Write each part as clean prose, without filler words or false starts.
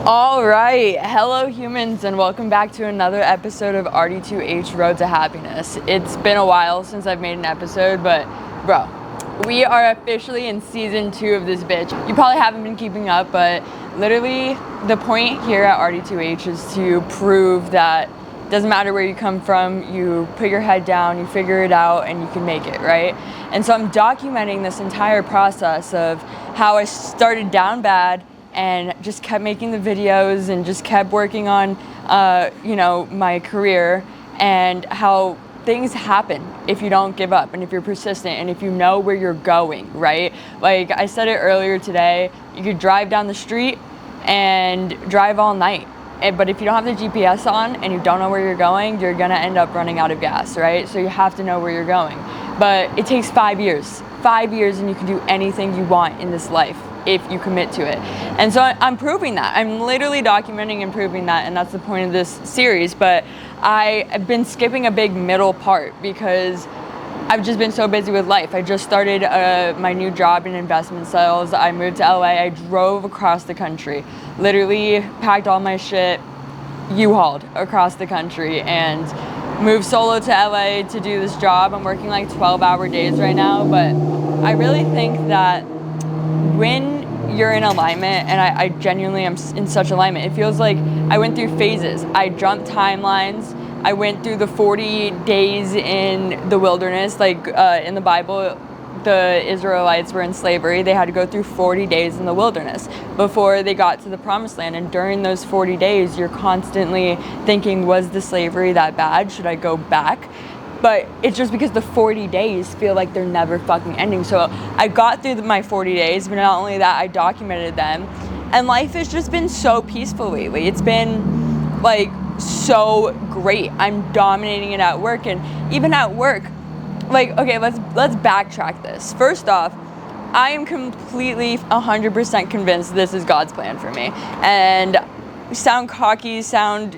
All right, hello humans, and welcome back to another episode of RD2H Road to Happiness. It's been a while since I've made an episode, but bro, we are officially in season 2 of this bitch. You probably haven't been keeping up, but literally the point here at RD2H is to prove that it doesn't matter where you come from, you put your head down, you figure it out, and you can make it, right? And so I'm documenting this entire process of how I started down bad and just kept making the videos and just kept working on, my career, and how things happen if you don't give up and if you're persistent and if you know where you're going, right? Like I said it earlier today, you could drive down the street and drive all night. But if you don't have the GPS on and you don't know where you're going, you're gonna end up running out of gas, right? So you have to know where you're going. But it takes 5 years. 5 years and you can do anything you want in this life if you commit to it. And so I'm proving that. I'm literally documenting and proving that, and that's the point of this series. But I've been skipping a big middle part because I've just been so busy with life. I just started my new job in investment sales. I moved to LA. I drove across the country, literally packed all my shit, U-hauled across the country, and moved solo to LA to do this job. I'm working like 12-hour days right now, but I really think that when you're in alignment, and I genuinely am in such alignment, it feels like I went through phases. I jumped timelines. I went through the 40 days in the wilderness. Like in the Bible, the Israelites were in slavery. They had to go through 40 days in the wilderness before they got to the promised land. And during those 40 days, you're constantly thinking, was the slavery that bad? Should I go back? But it's just because the 40 days feel like they're never fucking ending. So I got through my 40 days, but not only that, I documented them. And life has just been so peaceful lately. It's been like so great. I'm dominating it at work, and even at work, like, okay, let's backtrack this. First off, I am completely 100% convinced this is God's plan for me. And sound cocky, sound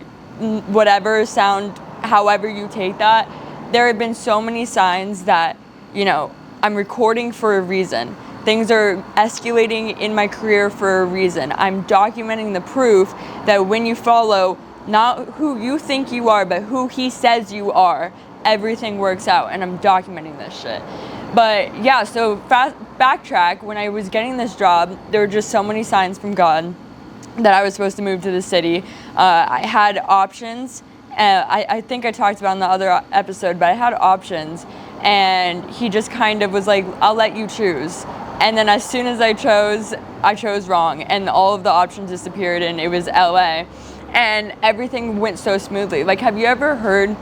whatever, sound however you take that. There have been so many signs that, I'm recording for a reason. Things are escalating in my career for a reason. I'm documenting the proof that when you follow not who you think you are, but who He says you are, everything works out. And I'm documenting this shit. But yeah, so backtrack, when I was getting this job, there were just so many signs from God that I was supposed to move to the city. I had options. I think I talked about in the other episode, but I had options, and He just kind of was like, I'll let you choose. And then as soon as I chose wrong, and all of the options disappeared, and it was LA, and everything went so smoothly. Like, have you ever heard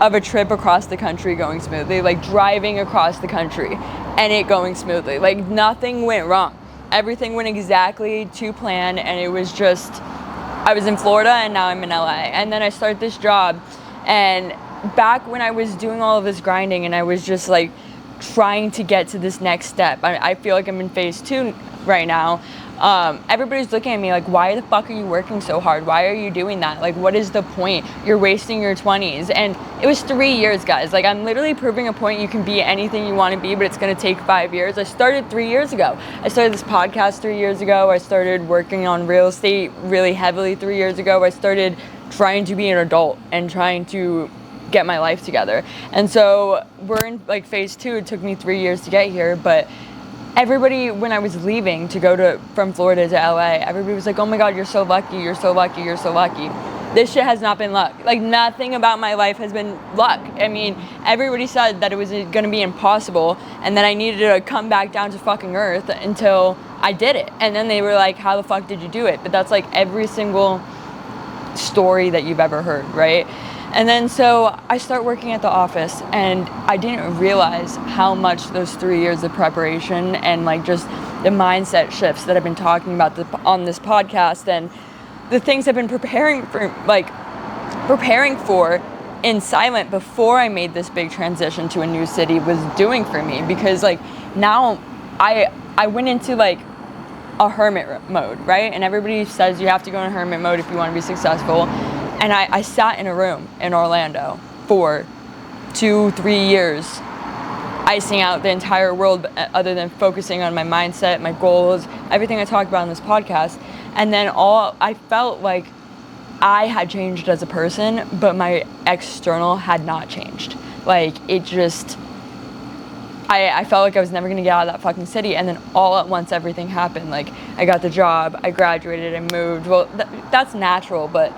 of a trip across the country going smoothly? Like driving across the country and it going smoothly. Like nothing went wrong. Everything went exactly to plan, and it was just, I was in Florida and now I'm in LA. And then I start this job, and back when I was doing all of this grinding and I was just like trying to get to this next step, I feel like I'm in phase 2 right now. Everybody's looking at me like, why the fuck are you working so hard? Why are you doing that? Like, what is the point? You're wasting your 20s. And it was 3 years, guys. Like, I'm literally proving a point. You can be anything you want to be, but it's going to take 5 years. I started 3 years ago. I started this podcast 3 years ago. I started working on real estate really heavily 3 years ago. I started trying to be an adult and trying to get my life together. And so we're in like phase 2. It took me 3 years to get here, but everybody, when I was leaving to go from Florida to LA, everybody was like, oh my God, you're so lucky, you're so lucky, you're so lucky. This shit has not been luck. Like, nothing about my life has been luck. I mean, everybody said that it was gonna be impossible, and then I needed to come back down to fucking earth until I did it. And then they were like, how the fuck did you do it? But that's like every single story that you've ever heard, right? And then so I start working at the office, and I didn't realize how much those 3 years of preparation and like just the mindset shifts that I've been talking about on this podcast, and the things I've been preparing for in silent before I made this big transition to a new city was doing for me. Because like now I went into like a hermit mode, right? And everybody says you have to go in hermit mode if you want to be successful. And I sat in a room in Orlando for 2-3 years, icing out the entire world other than focusing on my mindset, my goals, everything I talk about in this podcast. And then I felt like I had changed as a person, but my external had not changed. Like, it just, I felt like I was never gonna get out of that fucking city, and then all at once everything happened. Like, I got the job, I graduated, I moved. Well, that's natural, but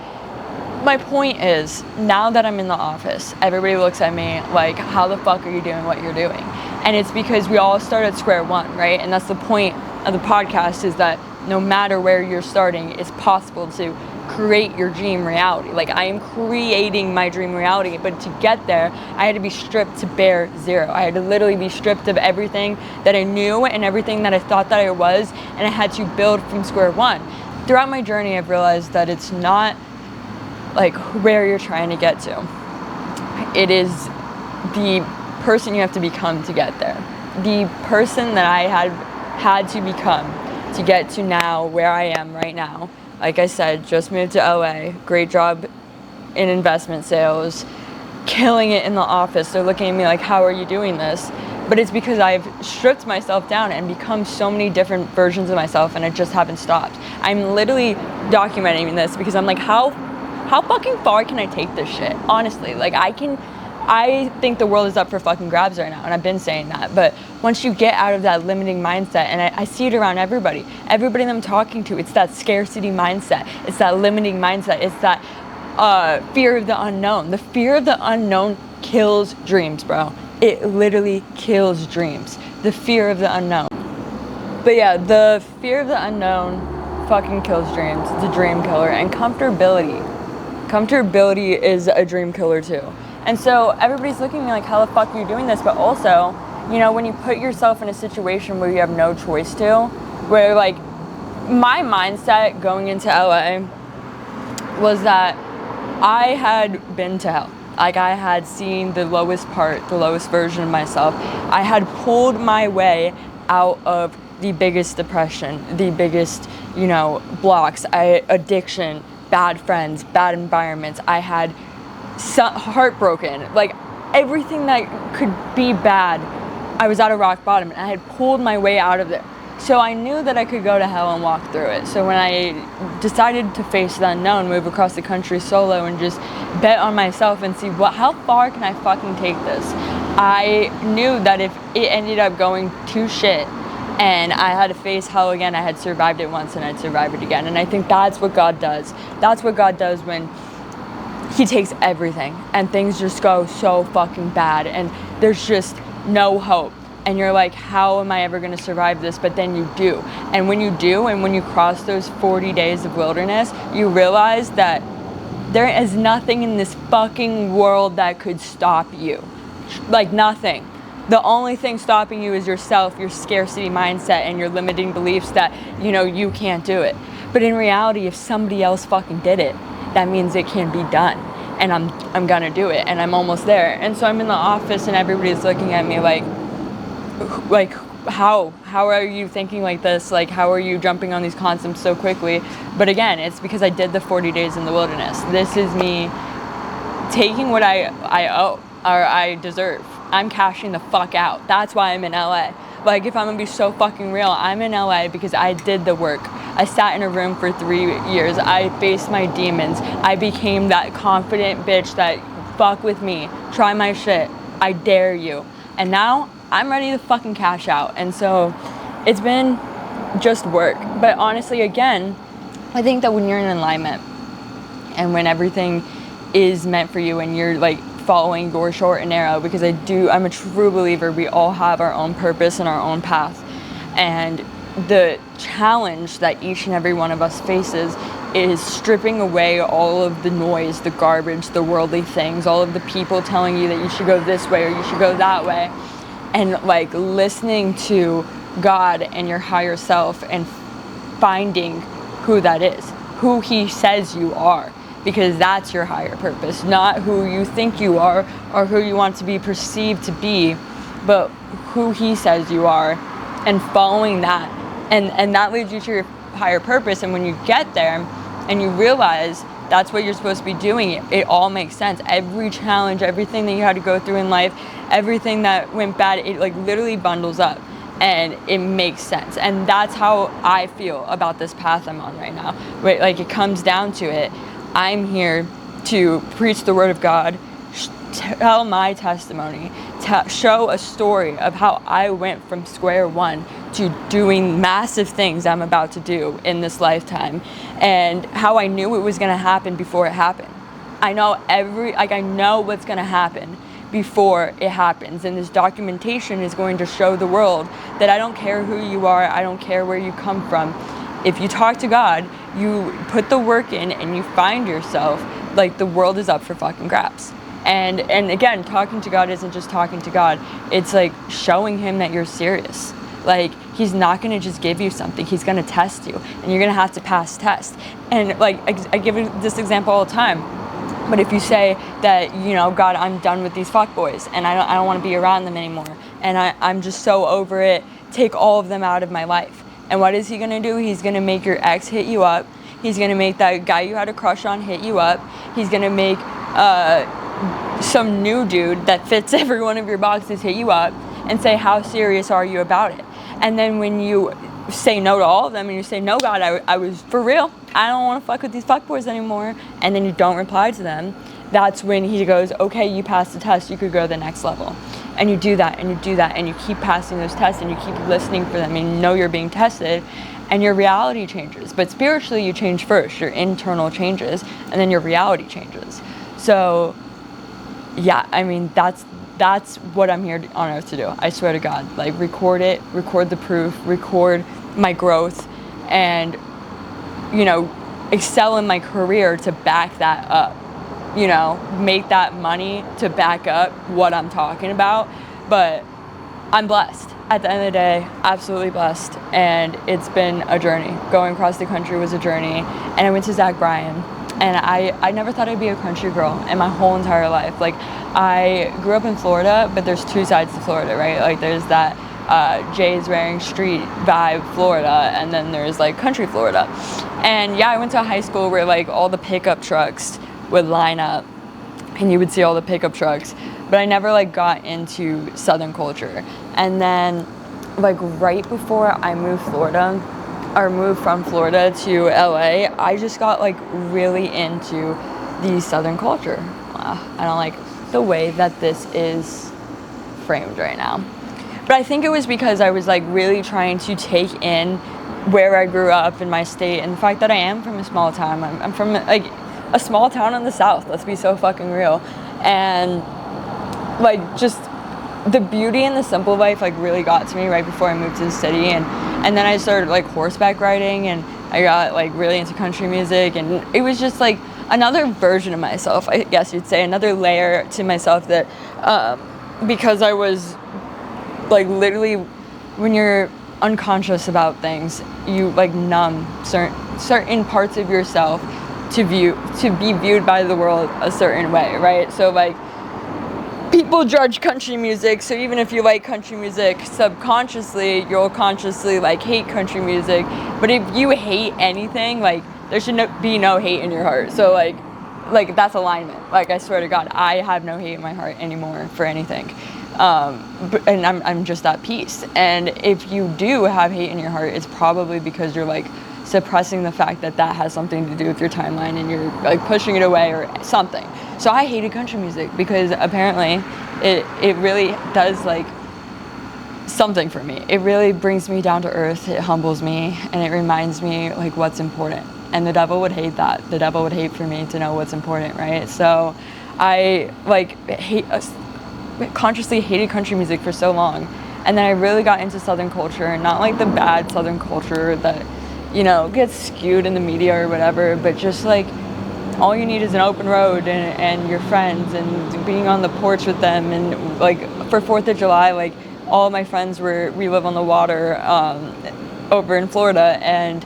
my point is, now that I'm in the office, everybody looks at me like, how the fuck are you doing what you're doing? And it's because we all start at square one, right? And that's the point of the podcast, is that no matter where you're starting, it's possible to create your dream reality. Like, I am creating my dream reality, but to get there, I had to be stripped to bare zero. I had to literally be stripped of everything that I knew and everything that I thought that I was, and I had to build from square one. Throughout my journey, I've realized that it's not like where you're trying to get to. It is the person you have to become to get there. The person that I had to become to get to now where I am right now. Like I said, just moved to LA, great job in investment sales, killing it in the office. They're looking at me like, how are you doing this? But it's because I've stripped myself down and become so many different versions of myself, and I just haven't stopped. I'm literally documenting this because I'm like, how fucking far can I take this shit? Honestly, like, I think the world is up for fucking grabs right now, and I've been saying that. But once you get out of that limiting mindset, and I see it around everybody that I'm talking to, it's that scarcity mindset, it's that limiting mindset, it's that fear of the unknown. The fear of the unknown kills dreams, bro. It literally kills dreams. The fear of the unknown. But yeah, the fear of the unknown fucking kills dreams. It's a dream killer. And comfortability is a dream killer too. And so everybody's looking at me like, how the fuck are you doing this? But also, you know, when you put yourself in a situation where you have no choice to, where, like, my mindset going into LA was that I had been to hell. Like, I had seen the lowest version of myself. I had pulled my way out of the biggest depression, the biggest, you know, blocks, addiction, bad friends, bad environments. I had heartbroken, like, everything that could be bad. I was at a rock bottom, and I had pulled my way out of it. So I knew that I could go to hell and walk through it. So when I decided to face the unknown, move across the country solo, and just bet on myself and see how far can I fucking take this, I knew that if it ended up going to shit and I had to face hell again, I had survived it once and I'd survive it again. And I think that's what God does. That's what God does when He takes everything and things just go so fucking bad and there's just no hope. And you're like, how am I ever going to survive this? But then you do. And when you do, and when you cross those 40 days of wilderness, you realize that there is nothing in this fucking world that could stop you. Like, nothing. The only thing stopping you is yourself, your scarcity mindset, and your limiting beliefs that, you know, you can't do it. But in reality, if somebody else fucking did it, that means it can be done. And I'm gonna do it, and I'm almost there. And so I'm in the office, and everybody's looking at me like how are you thinking like this? Like, how are you jumping on these concepts so quickly? But again, it's because I did the 40 days in the wilderness. This is me taking what I owe or I deserve. I'm cashing the fuck out. That's why I'm in LA. Like, if I'm gonna be so fucking real, I'm in LA because I did the work. I sat in a room for 3 years. I faced my demons. I became that confident bitch that, fuck with me, try my shit, I dare you. And now I'm ready to fucking cash out. And so it's been just work. But honestly, again, I think that when you're in alignment and when everything is meant for you and you're like following your short and narrow, because I'm a true believer we all have our own purpose and our own path. And the challenge that each and every one of us faces is stripping away all of the noise, the garbage, the worldly things, all of the people telling you that you should go this way or you should go that way. And like listening to God and your higher self and finding who that is, who He says you are, because that's your higher purpose, not who you think you are or who you want to be perceived to be, but who He says you are, and following that. And that leads you to your higher purpose. And when you get there and you realize that's what you're supposed to be doing, it all makes sense. Every challenge, everything that you had to go through in life, everything that went bad, it like literally bundles up. and it makes sense. And that's how I feel about this path I'm on right now. Right? Like, it comes down to it. I'm here to preach the word of God, tell my testimony, show a story of how I went from square one to doing massive things I'm about to do in this lifetime, and how I knew it was going to happen before it happened. I know I know what's going to happen before it happens, and this documentation is going to show the world that I don't care who you are, I don't care where you come from. If you talk to God, you put the work in, and you find yourself, like, the world is up for fucking grabs. And again, talking to God isn't just talking to God. It's like showing him that you're serious. Like, he's not going to just give you something. He's going to test you, and you're going to have to pass tests. And like, I give this example all the time. But if you say that, you know, God, I'm done with these fuckboys, and I don't want to be around them anymore, and I'm just so over it, take all of them out of my life. And what is he going to do? He's going to make your ex hit you up. He's going to make that guy you had a crush on hit you up. He's going to make some new dude that fits every one of your boxes hit you up and say, how serious are you about it? And then when you say no to all of them, and you say, no, God, I was for real, I don't want to fuck with these fuckboys anymore, and then you don't reply to them, that's when he goes, okay, you passed the test, you could go to the next level. And you do that, and you do that, and you keep passing those tests, and you keep listening for them, and you know you're being tested, and your reality changes. But spiritually, you change first. Your internal changes, and then your reality changes. So yeah, I mean, that's what I'm here on earth to do. I swear to God. Like, record it, record the proof, record my growth, and, you know, excel in my career to back that up. You know, make that money to back up what I'm talking about. But I'm blessed. At the end of the day, absolutely blessed. And it's been a journey. Going across the country was a journey. And I went to Zach Bryan. And I never thought I'd be a country girl in my whole entire life. Like, I grew up in Florida, but there's two sides to Florida, right? Like, there's that Jay's wearing street vibe Florida, and then there's like country Florida. And yeah, I went to a high school where like all the pickup trucks would line up, and you would see all the pickup trucks, but I never like got into Southern culture. And then like right before I moved from Florida to LA, I just got like really into the Southern culture. I don't like the way that this is framed right now. But I think it was because I was like really trying to take in where I grew up in my state, and the fact that I am from a small town. I'm from like a small town in the South, let's be so fucking real. And like just the beauty and the simple life like really got to me right before I moved to the city. And then I started like horseback riding, and I got like really into country music, and it was just like another version of myself, I guess you'd say, another layer to myself that because I was like literally, when you're unconscious about things, you like numb certain parts of yourself to be viewed by the world a certain way, right? So like people judge country music, so even if you like country music, subconsciously you'll consciously like hate country music. But if you hate anything, like there should be no hate in your heart. So like that's alignment. Like, I swear to God, I have no hate in my heart anymore for anything. And I'm just at peace. And if you do have hate in your heart, it's probably because you're like suppressing the fact that has something to do with your timeline, and you're like pushing it away or something. So I hated country music because apparently it really does like something for me. It really brings me down to earth. It humbles me, and it reminds me like what's important. And the devil would hate that. The devil would hate for me to know what's important, right? So I like consciously hated country music for so long, and then I really got into Southern culture, not like the bad Southern culture that, you know, gets skewed in the media or whatever, but just like all you need is an open road and your friends and being on the porch with them. And like for 4th of July, like all of my friends we live on the water over in Florida, and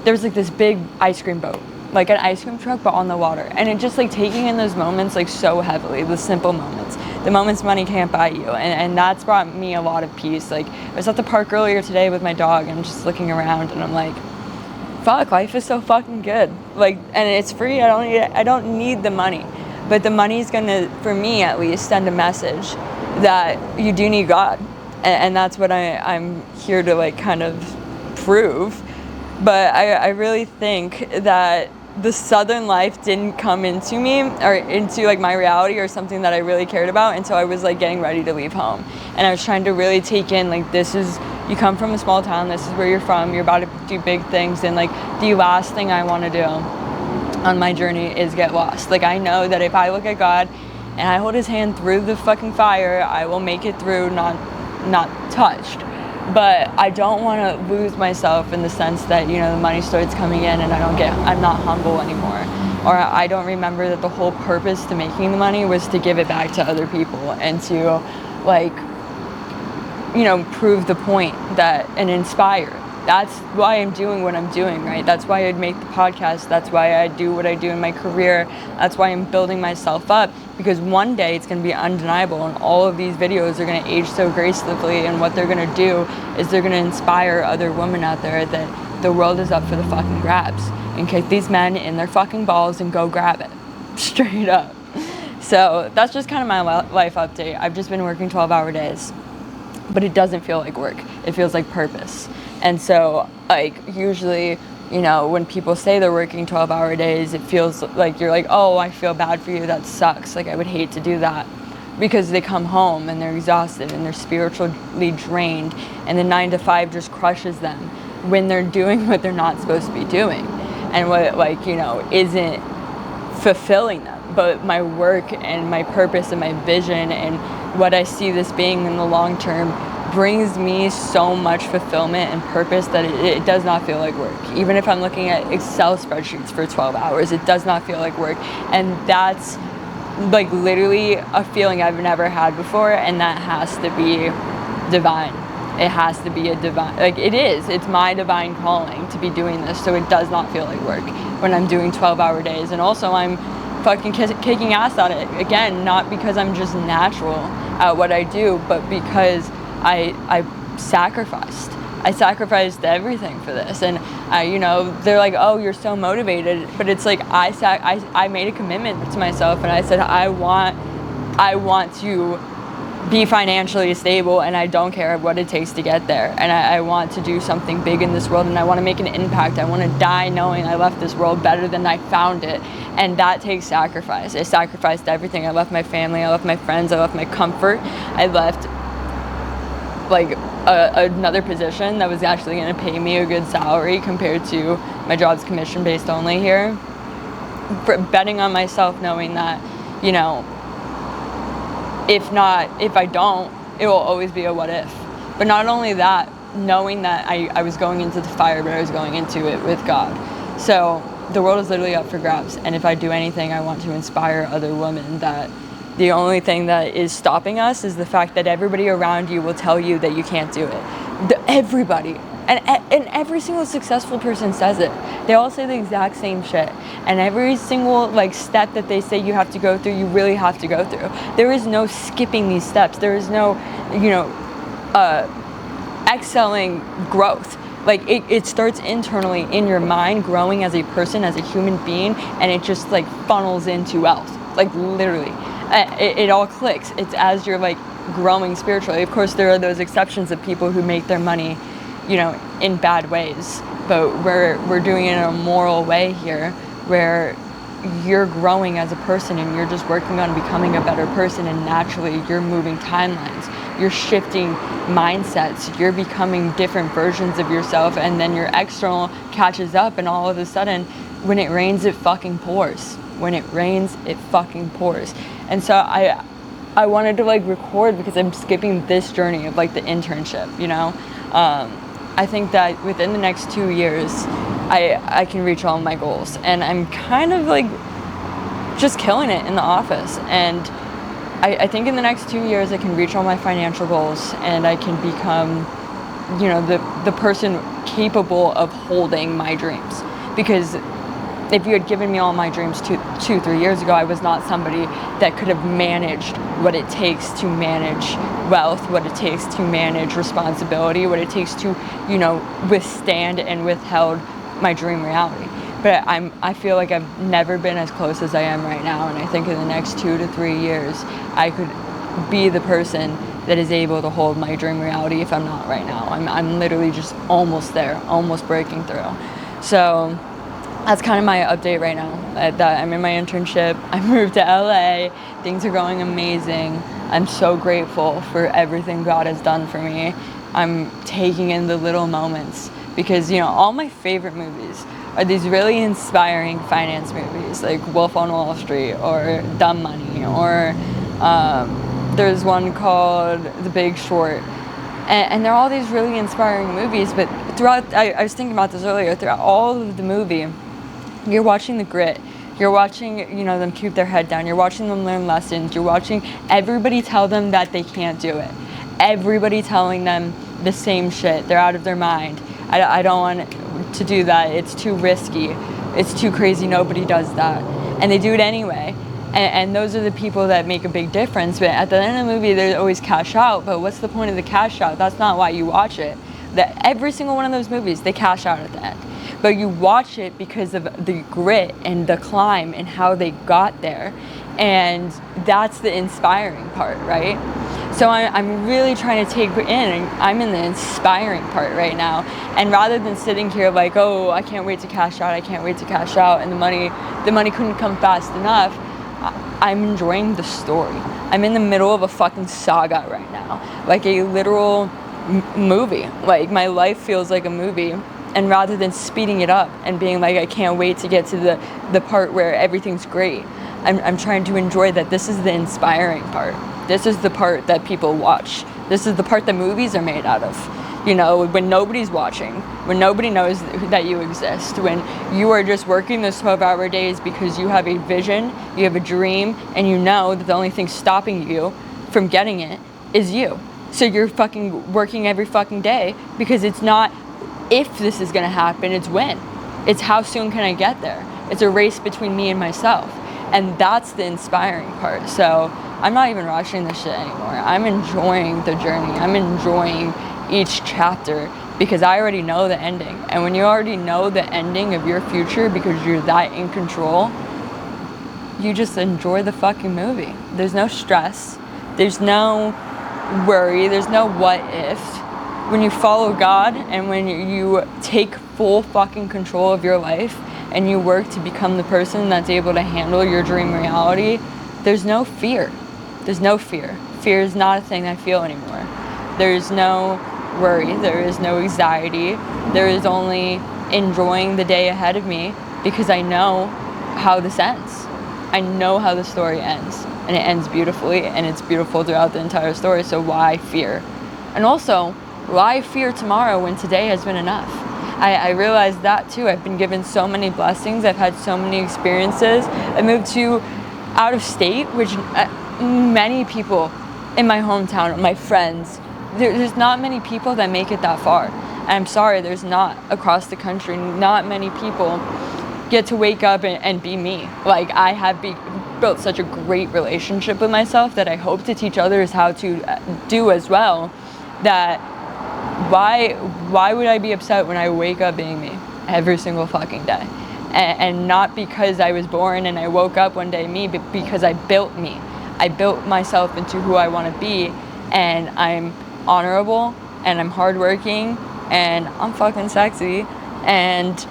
there was like this big ice cream boat, like an ice cream truck, but on the water. And it just like taking in those moments like so heavily, the simple moments, the moments money can't buy you. And that's brought me a lot of peace. Like I was at the park earlier today with my dog, and I'm just looking around, and I'm like, fuck, life is so fucking good. Like, and it's free. I don't need the money, but the money's gonna, for me at least, send a message that you do need God. and that's what I'm here to like kind of prove. But I really think that the Southern life didn't come into me or into like my reality or something that I really cared about until I was like getting ready to leave home. And I was trying to really take in like, this is, you come from a small town, this is where you're from, you're about to do big things, and like the last thing I want to do on my journey is get lost. Like I know that if I look at God and I hold his hand through the fucking fire, I will make it through, not touched. But I don't want to lose myself in the sense that, you know, the money starts coming in and I'm not humble anymore. Or I don't remember that the whole purpose to making the money was to give it back to other people and to like, you know, prove the point that and inspire. That's why I'm doing what I'm doing, right? That's why I'd make the podcast. That's why I do what I do in my career. That's why I'm building myself up, because one day it's going to be undeniable and all of these videos are going to age so gracefully, and what they're going to do is they're going to inspire other women out there that the world is up for the fucking grabs, and kick these men in their fucking balls and go grab it. Straight up. So that's just kind of my life update. I've just been working 12-hour days, but it doesn't feel like work. It feels like purpose. And so, like, usually, you know, when people say they're working 12-hour days, it feels like you're like, oh, I feel bad for you, that sucks. Like, I would hate to do that. Because they come home and they're exhausted and they're spiritually drained, and the 9 to 5 just crushes them when they're doing what they're not supposed to be doing. And what, like, you know, isn't fulfilling them. But my work and my purpose and my vision and what I see this being in the long term brings me so much fulfillment and purpose that it does not feel like work. Even if I'm looking at Excel spreadsheets for 12 hours, it does not feel like work. And that's like literally a feeling I've never had before, and that has to be divine. It has to be a divine, like it is, it's my divine calling to be doing this, so it does not feel like work when I'm doing 12-hour days. And also I'm fucking kicking ass at it, again, not because I'm just natural at what I do, but because I sacrificed. I sacrificed everything for this, and you know, they're like, "Oh, you're so motivated," but it's like I made a commitment to myself, and I said I want to be financially stable, and I don't care what it takes to get there, and I want to do something big in this world, and I want to make an impact. I want to die knowing I left this world better than I found it, and that takes sacrifice. I sacrificed everything. I left my family, I left my friends, I left my comfort, I left like another position that was actually going to pay me a good salary compared to my job's commission based only here, for betting on myself, knowing that, you know, if I don't, it will always be a what if. But not only that, knowing that I was going into the fire, but I was going into it with God. So the world is literally up for grabs, and if I do anything, I want to inspire other women that the only thing that is stopping us is the fact that everybody around you will tell you that you can't do it. Everybody. And every single successful person says it. They all say the exact same shit. And every single like step that they say you have to go through, you really have to go through. There is no skipping these steps. There is no, you know, excelling growth. Like it starts internally in your mind, growing as a person, as a human being, and it just like funnels into wealth. Like literally. It all clicks. It's as you're like growing spiritually. Of course, there are those exceptions of people who make their money, you know, in bad ways. But we're doing it in a moral way here, where you're growing as a person and you're just working on becoming a better person, and naturally you're moving timelines. You're shifting mindsets. You're becoming different versions of yourself, and then your external catches up, and all of a sudden, when it rains, it fucking pours. When it rains, it fucking pours. And so I wanted to like record because I'm skipping this journey of like the internship, you know. I think that within the next 2 years, I can reach all my goals, and I'm kind of like just killing it in the office. And I think in the next 2 years I can reach all my financial goals, and I can become, you know, the person capable of holding my dreams. Because if you had given me all my dreams 2-3 years ago, I was not somebody that could have managed what it takes to manage wealth, what it takes to manage responsibility, what it takes to, you know, withstand and withheld my dream reality. But I feel like I've never been as close as I am right now, and I think in the next 2 to 3 years, I could be the person that is able to hold my dream reality if I'm not right now. I'm literally just almost there, almost breaking through. So that's kind of my update right now. That I'm in my internship. I moved to LA. Things are going amazing. I'm so grateful for everything God has done for me. I'm taking in the little moments because, all my favorite movies are these really inspiring finance movies like Wolf on Wall Street or Dumb Money, or there's one called The Big Short. And they're all these really inspiring movies, but throughout, I was thinking about this earlier, throughout all of the movie, you're watching the grit. You're watching, them keep their head down. You're watching them learn lessons. You're watching everybody tell them that they can't do it. Everybody telling them the same shit. They're out of their mind. I don't want to do that. It's too risky. It's too crazy. Nobody does that. And they do it anyway. And those are the people that make a big difference. But at the end of the movie, there's always cash out. But what's the point of the cash out? That's not why you watch it. Every single one of those movies, they cash out at the end. But you watch it because of the grit and the climb and how they got there. And that's the inspiring part, right? So I'm really trying to take it in, and I'm in the inspiring part right now. And rather than sitting here like, oh, I can't wait to cash out, I can't wait to cash out, and the money couldn't come fast enough, I'm enjoying the story. I'm in the middle of a fucking saga right now, like a literal movie. Like, my life feels like a movie. And rather than speeding it up and being like, I can't wait to get to the part where everything's great, I'm trying to enjoy that this is the inspiring part. This is the part that people watch. This is the part that movies are made out of. When nobody's watching, when nobody knows that you exist, when you are just working those 12-hour days because you have a vision, you have a dream, and you know that the only thing stopping you from getting it is you. So you're fucking working every fucking day because it's not if this is gonna happen, it's when. It's how soon can I get there. It's a race between me and myself. And that's the inspiring part. So I'm not even rushing this shit anymore. I'm enjoying the journey. I'm enjoying each chapter because I already know the ending. And when you already know the ending of your future because you're that in control, you just enjoy the fucking movie. There's no stress. There's no worry. There's no what if. When you follow God and when you take full fucking control of your life and you work to become the person that's able to handle your dream reality, there's no fear. There's no fear. Fear is not a thing I feel anymore. There's no worry. There is no anxiety. There is only enjoying the day ahead of me because I know how this ends. I know how the story ends, and it ends beautifully, and it's beautiful throughout the entire story, so why fear? And also, why fear tomorrow when today has been enough? I realized that too. I've been given so many blessings. I've had so many experiences. I moved to out of state, which many people in my hometown, my friends, there's not many people that make it that far. And I'm sorry, there's not across the country. Not many people get to wake up and be me. Like, I have built such a great relationship with myself that I hope to teach others how to do as well. That why would I be upset when I wake up being me every single fucking day? And not because I was born and I woke up one day me, but because I built me. I built myself into who I want to be, and I'm honorable, and I'm hardworking, and I'm fucking sexy, and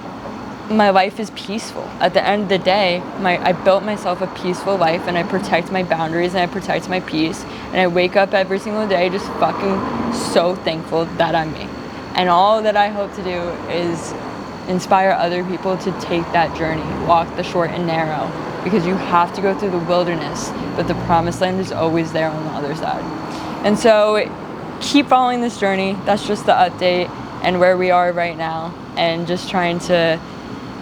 my life is peaceful. At the end of the day, I built myself a peaceful life, and I protect my boundaries, and I protect my peace, and I wake up every single day just fucking so thankful that I'm me. And all that I hope to do is inspire other people to take that journey, walk the short and narrow, because you have to go through the wilderness, but the promised land is always there on the other side. And so keep following this journey. That's just the update and where we are right now, and just trying to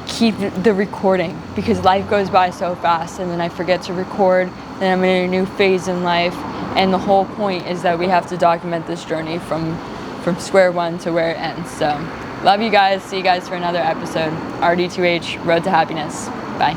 keep the recording because life goes by so fast, and then I forget to record, then I'm in a new phase in life, and the whole point is that we have to document this journey from square one to where it ends. So love you guys. See you guys for another episode. RD2H, Road to Happiness. Bye.